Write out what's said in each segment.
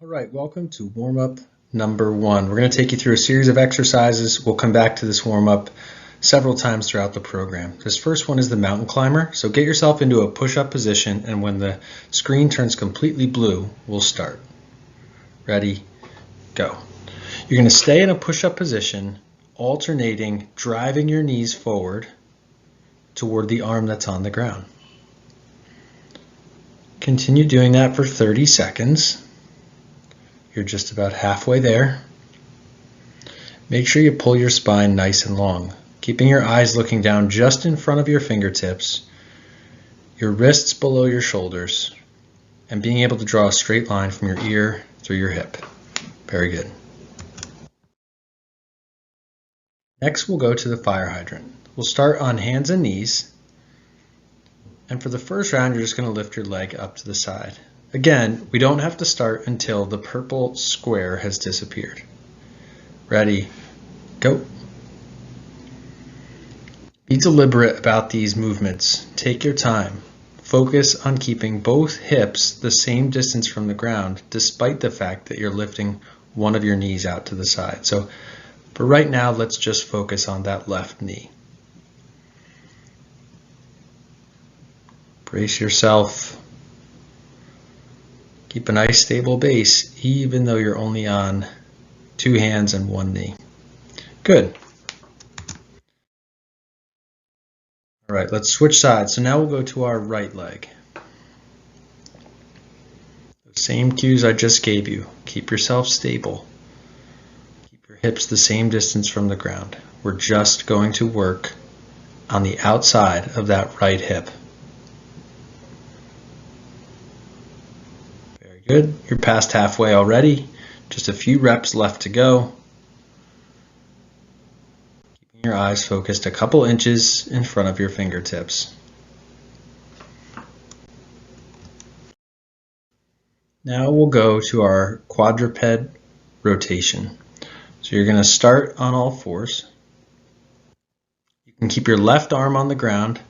All right, welcome to warm-up number 1. We're going to take you through a series of exercises. We'll come back to this warm-up several times throughout the program. This first one is the mountain climber. So get yourself into a push-up position, and when the screen turns completely blue, we'll start. Ready, go. You're going to stay in a push-up position, alternating, driving your knees forward toward the arm that's on the ground. Continue doing that for 30 seconds. You're just about halfway there. Make sure you pull your spine nice and long, keeping your eyes looking down just in front of your fingertips, your wrists below your shoulders, and being able to draw a straight line from your ear through your hip. Very good. Next, we'll go to the fire hydrant. We'll start on hands and knees. And for the first round, you're just going to lift your leg up to the side. Again, we don't have to start until the purple square has disappeared. Ready, go. Be deliberate about these movements. Take your time. Focus on keeping both hips the same distance from the ground, despite the fact that you're lifting one of your knees out to the side. So for right now, let's just focus on that left knee. Brace yourself. Keep a nice stable base, even though you're only on 2 hands and 1 knee. Good. All right, let's switch sides. So now we'll go to our right leg. The same cues I just gave you. Keep yourself stable. Keep your hips the same distance from the ground. We're just going to work on the outside of that right hip. Good. You're past halfway already. Just a few reps left to go. Keeping your eyes focused a couple inches in front of your fingertips. Now we'll go to our quadruped rotation. So you're going to start on all fours. You can keep your left arm on the ground.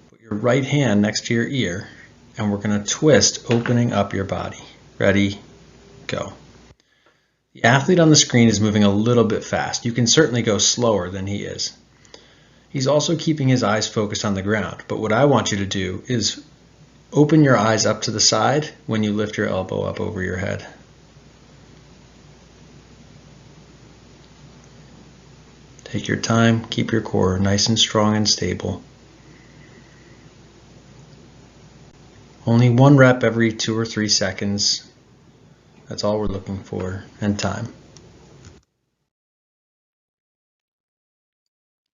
Put your right hand next to your ear. And we're going to twist, opening up your body. Ready, go. The athlete on the screen is moving a little bit fast. You can certainly go slower than he is. He's also keeping his eyes focused on the ground. But what I want you to do is open your eyes up to the side when you lift your elbow up over your head. Take your time, keep your core nice and strong and stable. Only 1 rep every 2 or 3 seconds. That's all we're looking for, and time.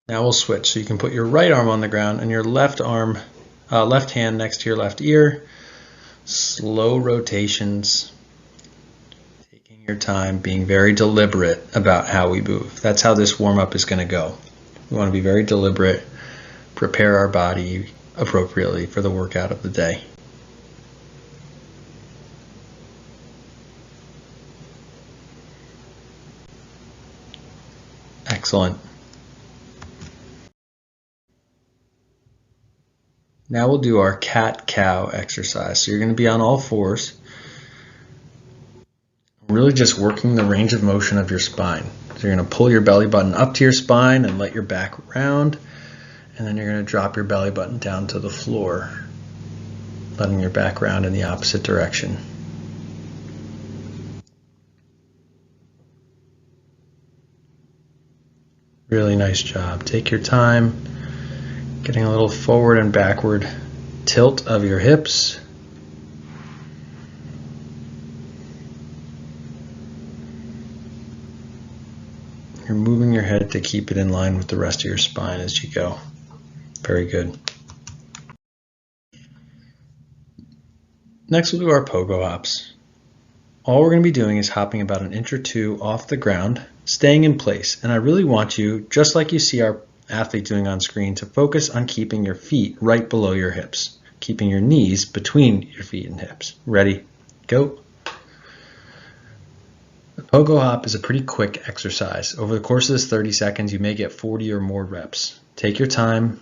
Now we'll switch. So you can put your right arm on the ground and your left hand next to your left ear. Slow rotations. Taking your time, being very deliberate about how we move. That's how this warm-up is going to go. We want to be very deliberate, prepare our body appropriately for the workout of the day. Excellent. Now we'll do our cat-cow exercise. So you're going to be on all fours, really just working the range of motion of your spine. So you're going to pull your belly button up to your spine and let your back round, and then you're going to drop your belly button down to the floor, letting your back round in the opposite direction. Really nice job. Take your time, getting a little forward and backward tilt of your hips. You're moving your head to keep it in line with the rest of your spine as you go. Very good. Next we'll do our pogo hops. All we're going to be doing is hopping about 1 or 2 inches off the ground, staying in place. And I really want you, just like you see our athlete doing on screen, to focus on keeping your feet right below your hips, keeping your knees between your feet and hips. Ready, go. The pogo hop is a pretty quick exercise. Over the course of this 30 seconds, you may get 40 or more reps. Take your time,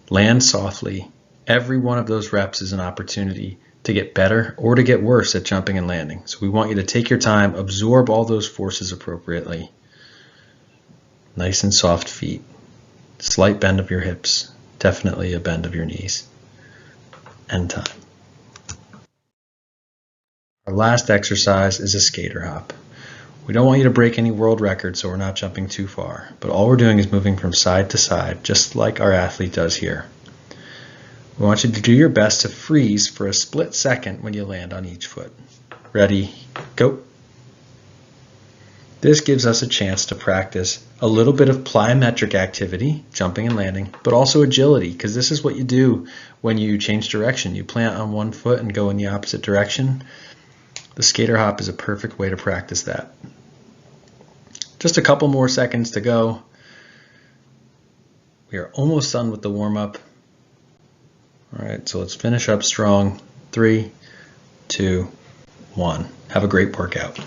land softly. Every one of those reps is an opportunity to get better or to get worse at jumping and landing. So we want you to take your time, absorb all those forces appropriately. Nice and soft feet. Slight bend of your hips. Definitely a bend of your knees. End time. Our last exercise is a skater hop. We don't want you to break any world records, so we're not jumping too far, but all we're doing is moving from side to side, just like our athlete does here. We want you to do your best to freeze for a split second when you land on each foot. Ready, go. This gives us a chance to practice a little bit of plyometric activity, jumping and landing, but also agility, because this is what you do when you change direction. You plant on one foot and go in the opposite direction. The skater hop is a perfect way to practice that. Just a couple more seconds to go. We are almost done with the warm-up. All right, so let's finish up strong. 3, 2, 1. Have a great workout.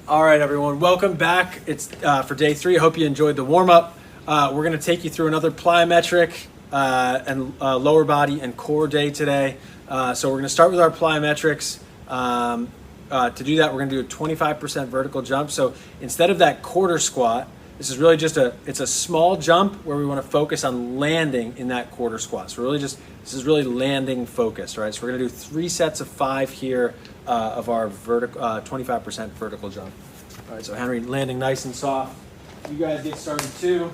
All right, everyone, welcome back. It's for day 3. I hope you enjoyed the warm-up. We're going to take you through another plyometric and lower body and core day today. So we're going to start with our plyometrics. To do that, we're going to do a 25% vertical jump. So instead of that quarter squat, this is really just it's a small jump where we want to focus on landing in that quarter squat. So this is really landing focused, right? So we're going to do 3 sets of 5 here of our 25% vertical jump. All right, so Henry, landing nice and soft. You guys get started too.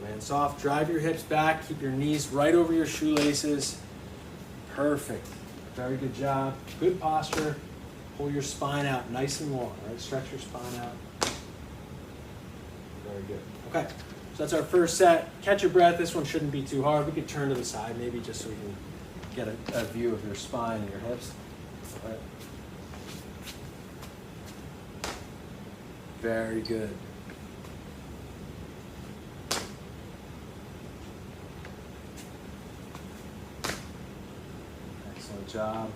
Land soft, drive your hips back, keep your knees right over your shoelaces. Perfect. Very good job. Good posture. Pull your spine out nice and long, right? Stretch your spine out. Very good. Okay, so that's our first set. Catch your breath. This one shouldn't be too hard. We could turn to the side maybe just so we can get a view of your spine and your hips. All right. Very good. Excellent job.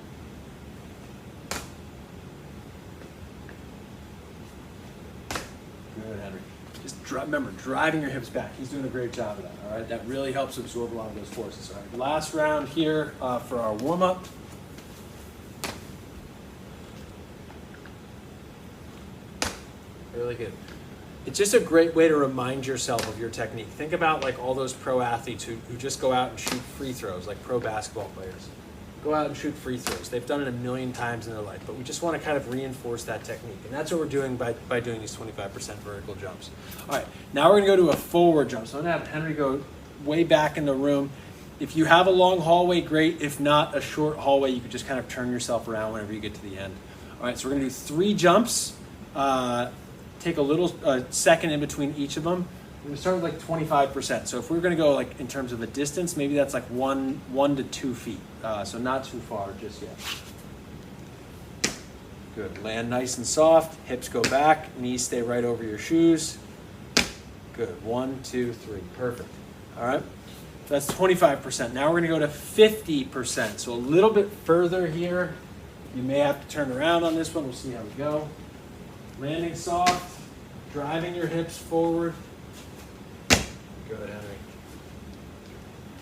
Good, Henry. Just remember, driving your hips back. He's doing a great job of that, all right? That really helps absorb a lot of those forces, all right? Last round here for our warm-up. Really good. It's just a great way to remind yourself of your technique. Think about like all those pro athletes who just go out and shoot free throws, like pro basketball players. Go out and shoot free throws. They've done it a million times in their life, but we just want to kind of reinforce that technique. And that's what we're doing by doing these 25% vertical jumps. All right, now we're going to go to a forward jump. So I'm going to have Henry go way back in the room. If you have a long hallway, great. If not, a short hallway, you could just kind of turn yourself around whenever you get to the end. All right, so we're going to do 3 jumps. Take a little second in between each of them. We're going to start with like 25%. So if we're going to go like in terms of a distance, maybe that's like 1 to 2 feet. So not too far just yet. Good. Land nice and soft. Hips go back. Knees stay right over your shoes. Good. 1, 2, 3. Perfect. All right. So that's 25%. Now we're going to go to 50%. So a little bit further here. You may have to turn around on this one. We'll see how we go. Landing soft. Driving your hips forward. Good, Henry.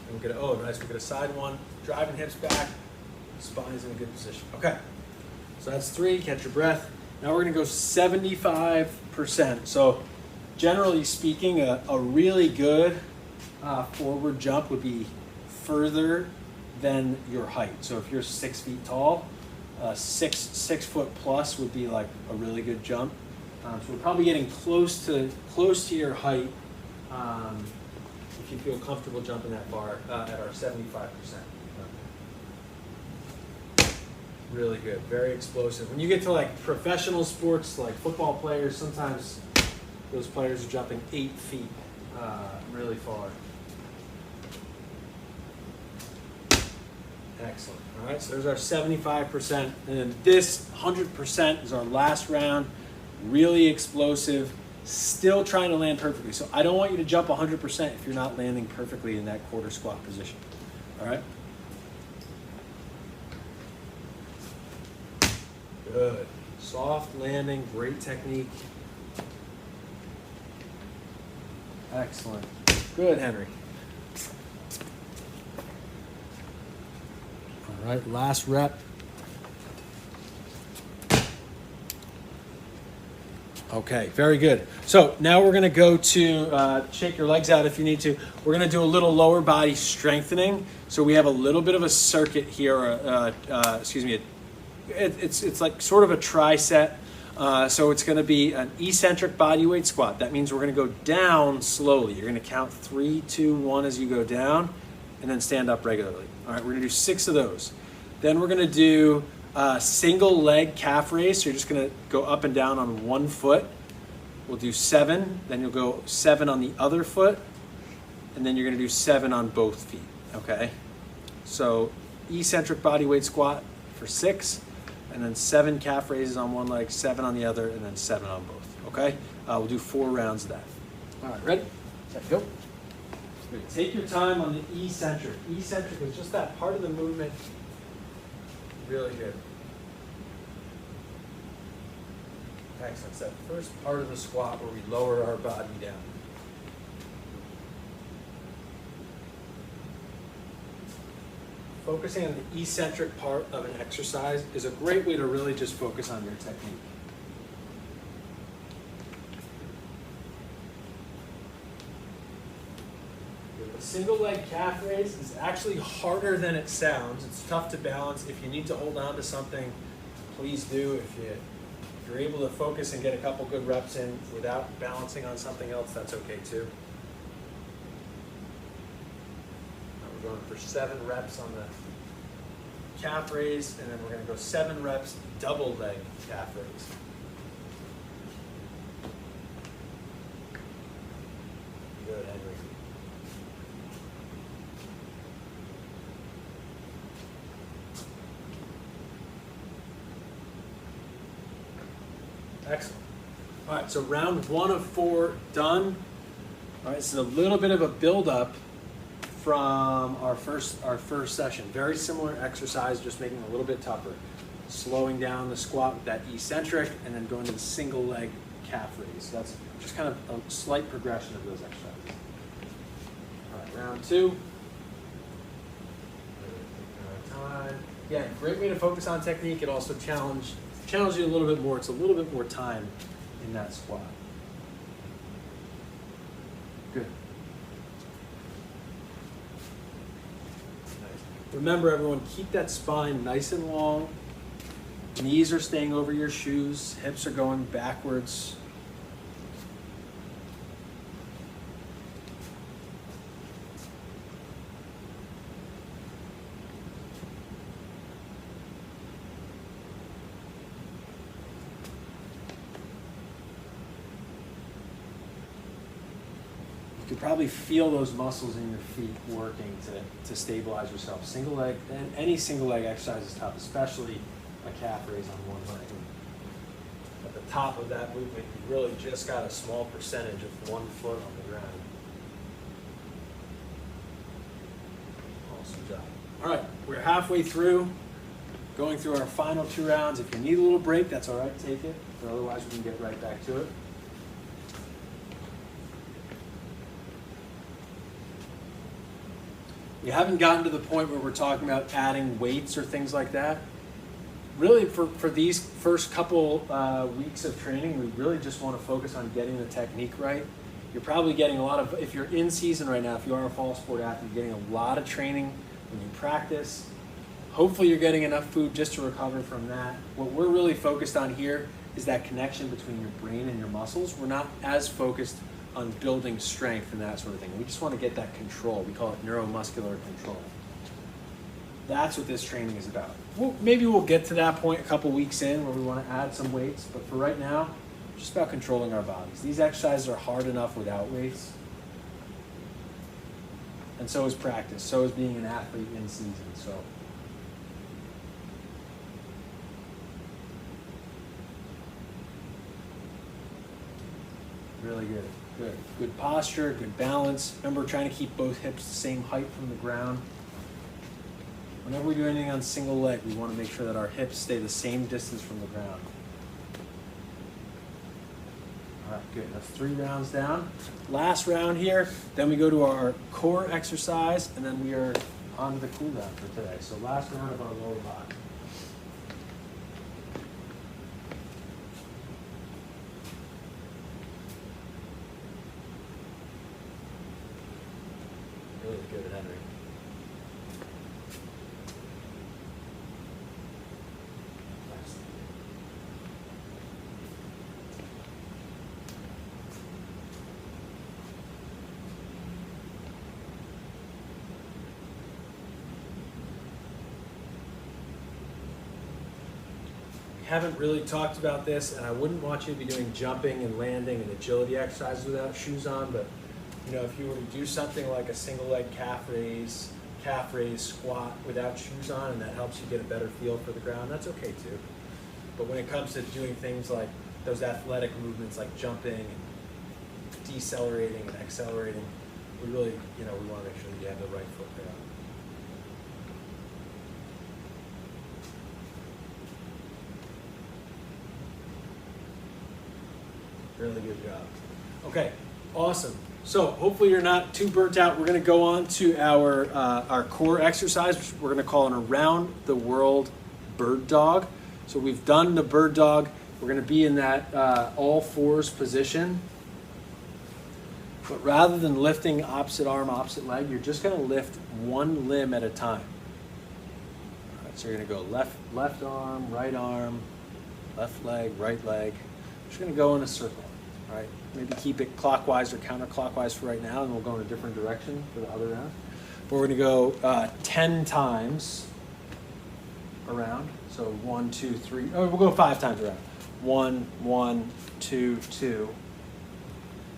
And we'll get nice. We'll get a side one. Driving hips back. Spine is in a good position. Okay. So that's 3. Catch your breath. Now we're going to go 75%. So generally speaking, a really good forward jump would be further than your height. So if you're 6 feet tall, 6 foot plus would be like a really good jump. So we're probably getting close to your height. If you feel comfortable jumping that far at our 75%. Really good, very explosive. When you get to like professional sports, like football players, sometimes those players are jumping 8 feet really far. Excellent. All right, so there's our 75%. And then this 100% is our last round. Really explosive. Still trying to land perfectly. So I don't want you to jump 100% if you're not landing perfectly in that quarter squat position. All right? Good. Soft landing, great technique. Excellent. Good, Henry. All right, last rep. Okay, very good. So now we're going to go to shake your legs out if you need to. We're going to do a little lower body strengthening. So we have a little bit of a circuit here. It's like sort of a tricep. So it's going to be an eccentric body weight squat. That means we're going to go down slowly. You're going to count 3, 2, 1 as you go down, and then stand up regularly. All right, we're going to do 6 of those. Then we're going to do single leg calf raise. So you're just going to go up and down on one foot. We'll do 7. Then you'll go 7 on the other foot, and then you're going to do 7 on both feet. Okay. So eccentric body weight squat for 6. And then 7 calf raises on one leg, 7 on the other, and then 7 on both. Okay? We'll do 4 rounds of that. All right, ready? Set, go. Good. Take your time on the eccentric. Eccentric is just that part of the movement. Really good. Excellent. It's that first part of the squat where we lower our body down. Focusing on the eccentric part of an exercise is a great way to really just focus on your technique. The single leg calf raise is actually harder than it sounds. It's tough to balance. If you need to hold on to something, please do. If you're able to focus and get a couple good reps in without balancing on something else, that's okay too. We're going for 7 reps on the calf raise, and then we're going to go 7 reps double leg calf raise. Good, Henry. Excellent. All right, so round 1 of 4 done. All right, this is a little bit of a build-up from our first session. Very similar exercise, just making it a little bit tougher. Slowing down the squat with that eccentric, and then going to the single leg calf raise. So that's just kind of a slight progression of those exercises. All right, round 2. Time. Yeah, great way to focus on technique. It also challenges you a little bit more. It's a little bit more time in that squat. Good. Remember, everyone, keep that spine nice and long. Knees are staying over your shoes. Hips are going backwards. You could probably feel those muscles in your feet working to stabilize yourself. Single leg, and any single leg exercise is tough, especially a calf raise on one leg. At the top of that movement, you really just got a small percentage of one foot on the ground. Awesome job. All right, we're halfway through, going through our final 2 rounds. If you need a little break, that's all right, take it. But otherwise, we can get right back to it. We haven't gotten to the point where we're talking about adding weights or things like that. Really, for these first couple weeks of training, we really just want to focus on getting the technique right. You're probably getting a lot of, if you're in season right now, if you are a fall sport athlete, you're getting a lot of training when you practice. Hopefully you're getting enough food just to recover from that. What we're really focused on here is that connection between your brain and your muscles. We're not as focused on building strength and that sort of thing. We just want to get that control. We call it neuromuscular control. That's what this training is about. Maybe we'll get to that point a couple weeks in where we want to add some weights, but for right now, it's just about controlling our bodies. These exercises are hard enough without weights. And so is practice. So is being an athlete in season. So really good. Good. Good posture, good balance. Remember, trying to keep both hips the same height from the ground. Whenever we do anything on single leg, we want to make sure that our hips stay the same distance from the ground. All right, good. That's 3 rounds down. Last round here, then we go to our core exercise, and then we are on to the cool down for today. So last round of our lower body. Really good, Henry. Nice. We haven't really talked about this, and I wouldn't want you to be doing jumping and landing and agility exercises without shoes on, but you know, if you were to do something like a single leg calf raise, squat without shoes on, and that helps you get a better feel for the ground, that's okay too. But when it comes to doing things like those athletic movements like jumping and decelerating and accelerating, we really, you know, we want to make sure that you have the right foot there. Really good job. Okay, awesome. So hopefully you're not too burnt out. We're going to go on to our core exercise, which we're going to call an around the world bird dog. So we've done the bird dog. We're going to be in that all fours position. But rather than lifting opposite arm, opposite leg, you're just going to lift one limb at a time. All right, so you're going to go left arm, left leg, right leg. Just going to go in a circle. All right, maybe keep it clockwise or counterclockwise for right now, and we'll go in a different direction for the other round. But we're going to go 10 times around. So 1, 2, 3. Oh, we'll go 5 times around. 1, 1, 2, 2.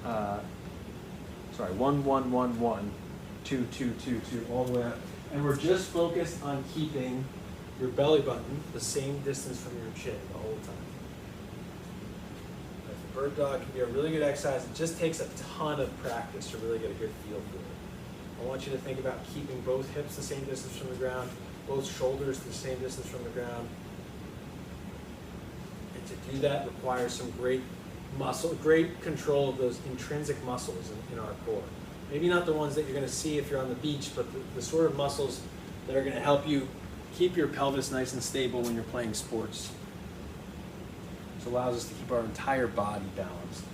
Sorry, 1, 1, 1, 1, 2, 2, 2, 2, all the way up. And we're just focused on keeping your belly button the same distance from your chin the whole time. Bird dog can be a really good exercise. It just takes a ton of practice to really get a good feel for it. I want you to think about keeping both hips the same distance from the ground, both shoulders the same distance from the ground. And to do that requires some great control of those intrinsic muscles in our core. Maybe not the ones that you're going to see if you're on the beach, but the sort of muscles that are going to help you keep your pelvis nice and stable when you're playing sports. This allows us to keep our entire body balanced.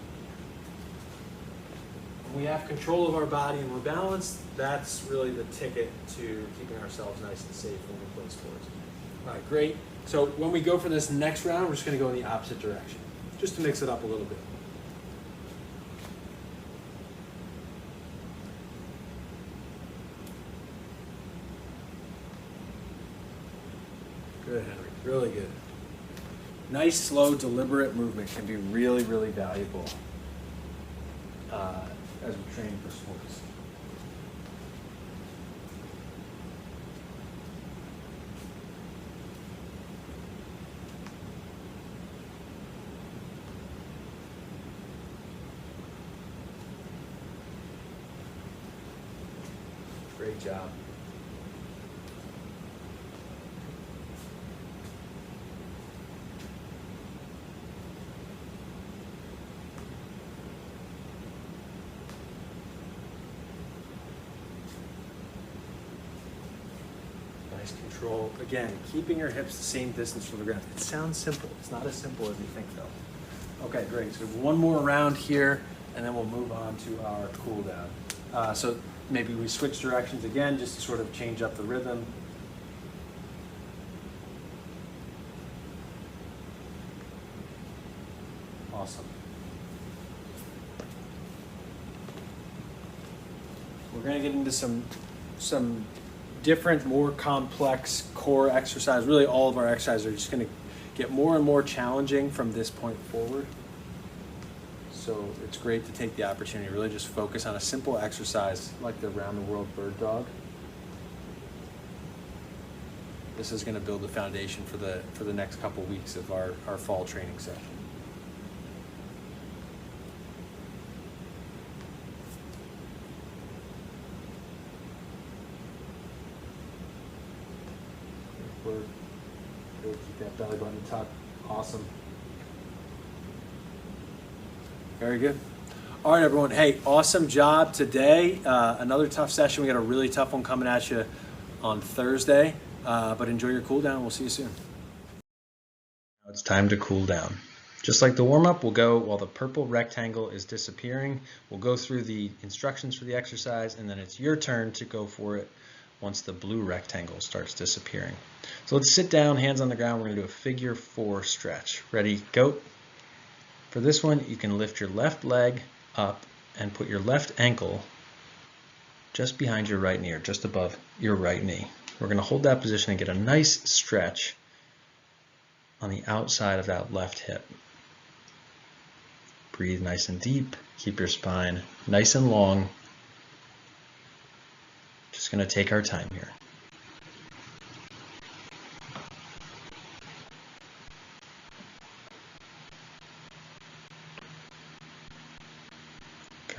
When we have control of our body and we're balanced, that's really the ticket to keeping ourselves nice and safe when we play sports. All right, great. So when we go for this next round, we're just going to go in the opposite direction, just to mix it up a little bit. Good, Henry. Really good. Nice, slow, deliberate movement can be really, really valuable as we train for sports. Great job. Control. Again, keeping your hips the same distance from the ground. It sounds simple. It's not as simple as you think, though. Okay, great. So one more round here, and then we'll move on to our cool down. So maybe we switch directions again, just to sort of change up the rhythm. Awesome. We're going to get into some different, more complex core exercise. Really, all of our exercises are just going to get more and more challenging from this point forward. So it's great to take the opportunity to really just focus on a simple exercise like the Round the World Bird Dog. This is going to build the foundation for the next couple weeks of our fall training session. Keep that belly button tucked. Awesome. Very good. All right, everyone. Hey, awesome job today. Another tough session. We got a really tough one coming at you on Thursday. But enjoy your cool down. We'll see you soon. Now it's time to cool down. Just like the warm-up, we'll go while the purple rectangle is disappearing. We'll go through the instructions for the exercise, and then it's your turn to go for it once the blue rectangle starts disappearing. So let's sit down, hands on the ground. We're going to do a figure 4 stretch. Ready, go. For this one, you can lift your left leg up and put your left ankle just behind your right knee, or just above your right knee. We're going to hold that position and get a nice stretch on the outside of that left hip. Breathe nice and deep. Keep your spine nice and long. Just going to take our time here.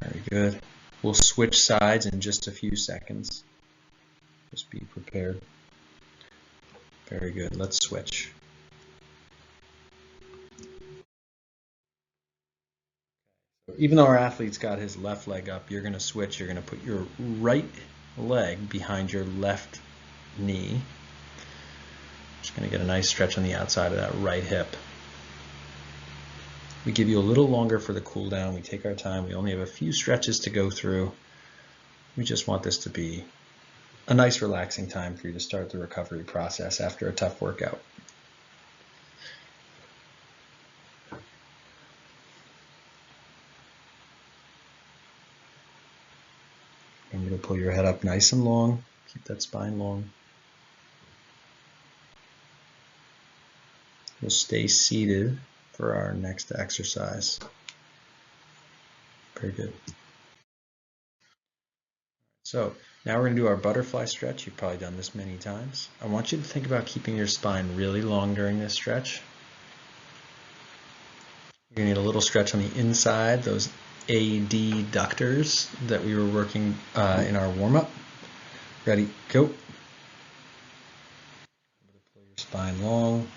Very good. We'll switch sides in just a few seconds. Just be prepared. Very good. Let's switch. Even though our athlete's got his left leg up, you're going to switch. You're going to put your right leg behind your left knee. Just going to get a nice stretch on the outside of that right hip. We give you a little longer for the cool down. We take our time. We only have a few stretches to go through. We just want this to be a nice relaxing time for you to start the recovery process after a tough workout. Remember to pull your head up nice and long. Keep that spine long. We'll stay seated for our next exercise. Very good. So now we're going to do our butterfly stretch. You've probably done this many times. I want you to think about keeping your spine really long during this stretch. You're going to need a little stretch on the inside, those adductors that we were working in our warm-up. Ready, go. Pull your spine long.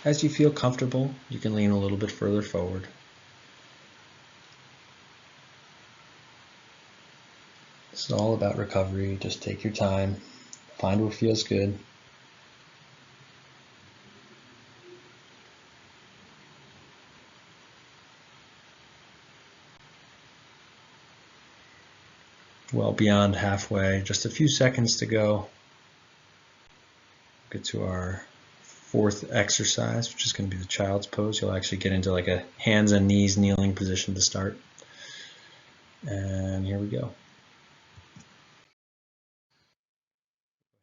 As you feel comfortable, you can lean a little bit further forward. It's all about recovery. Just take your time. Find what feels good. Well beyond halfway, just a few seconds to go. Get to our fourth exercise, which is going to be the child's pose. You'll actually get into like a hands and knees kneeling position to start. And here we go.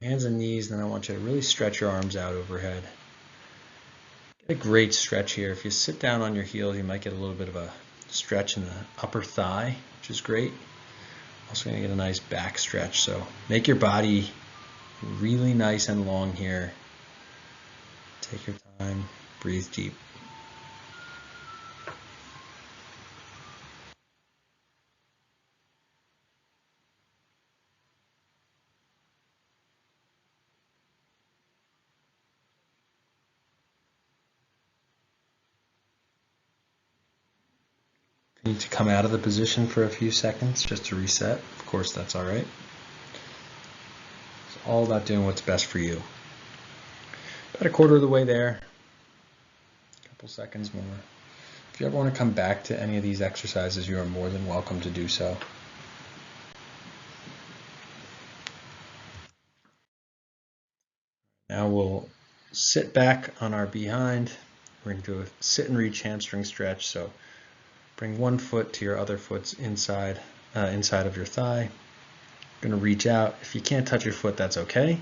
Hands and knees, then I want you to really stretch your arms out overhead. Get a great stretch here. If you sit down on your heels, you might get a little bit of a stretch in the upper thigh, which is great. Also going to get a nice back stretch. So make your body really nice and long here. Take your time, breathe deep. If you need to come out of the position for a few seconds just to reset, of course that's all right. It's all about doing what's best for you. About a quarter of the way there, a couple seconds more. If you ever want to come back to any of these exercises, you are more than welcome to do so. Now we'll sit back on our behind. We're going to do a sit and reach hamstring stretch. So bring one foot to your other foot's inside of your thigh. Going to reach out. If you can't touch your foot, that's okay.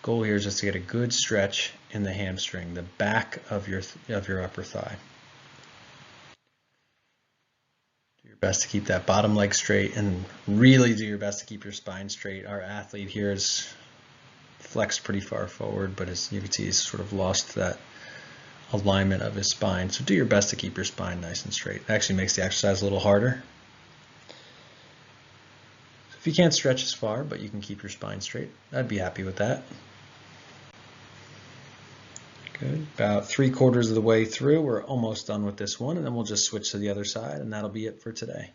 Goal here is just to get a good stretch in the hamstring, the back of your upper thigh. Do your best to keep that bottom leg straight, and really do your best to keep your spine straight. Our athlete here is flexed pretty far forward, but as you can see, he's sort of lost that alignment of his spine. So do your best to keep your spine nice and straight. It actually makes the exercise a little harder. So if you can't stretch as far, but you can keep your spine straight, I'd be happy with that. Good. About 3/4 of the way through, we're almost done with this one, and then we'll just switch to the other side, and that'll be it for today.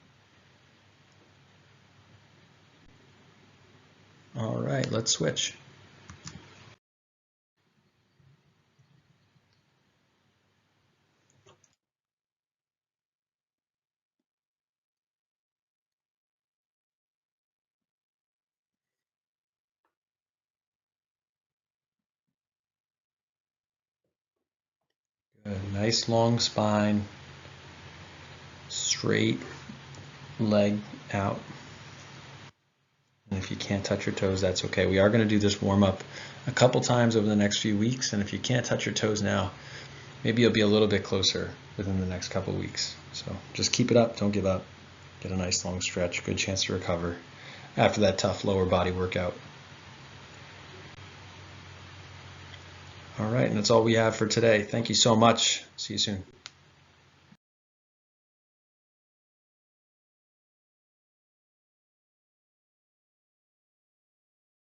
All right, let's switch. Good. Nice long spine, straight leg out. And if you can't touch your toes, that's okay. We are going to do this warm up a couple times over the next few weeks, and if you can't touch your toes now, maybe you'll be a little bit closer within the next couple weeks. So just keep it up, don't give up. Get a nice long stretch, good chance to recover after that tough lower body workout. All right, and that's all we have for today. Thank you so much. See you soon.